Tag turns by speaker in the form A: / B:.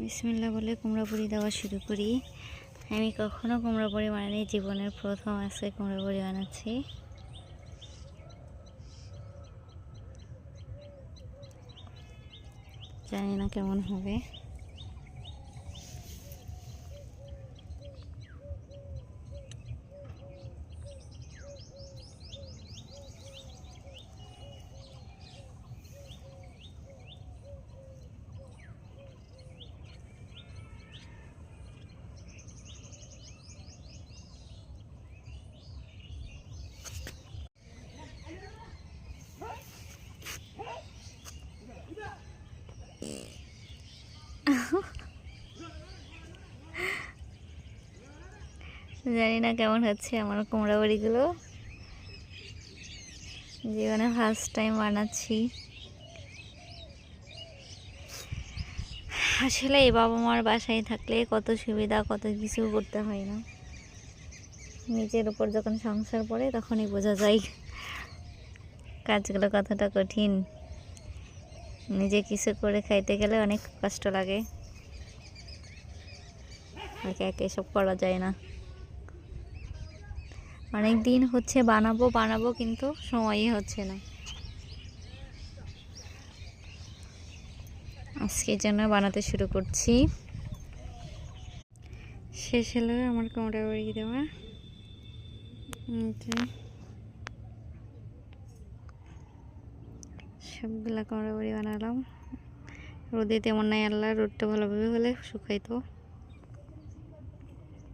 A: বিসমিল্লাহ বলে কুমড়া বড়ি দেওয়া শুরু করি। আমি কখনো কুমড়া বড়ি বানাইনি, জীবনের প্রথম আজকে কুমড়া বড়ি বানাচ্ছি। জানি না কেমন হবে। জানি না কেমন হচ্ছে আমার কুমড়া বড়িগুলো। জীবনে ফার্স্ট টাইম বানাচ্ছি। আসলে এই বাবা মার বাসায় থাকলে কত সুবিধা, কত কিছু করতে হয় না। নিজের উপর যখন সংসার পড়ে তখনই বোঝা যায় কাজগুলো কতটা কঠিন। নিজে কিছু করে খাইতে গেলে অনেক কষ্ট লাগে, একে একে সব করা যায় না। অনেক দিন হচ্ছে বানাবো কিন্তু সময়ই হচ্ছে না। আজকের জন্য বানাতে শুরু করছি। শেষ হলো আমার কুমড়া বড়ি দেওয়া। সবগুলা কুমড়া বড়ি বানালাম। রোদে তেমন নাই, আল্লাহ রোদটা ভালোভাবে হলে শুকাইতো।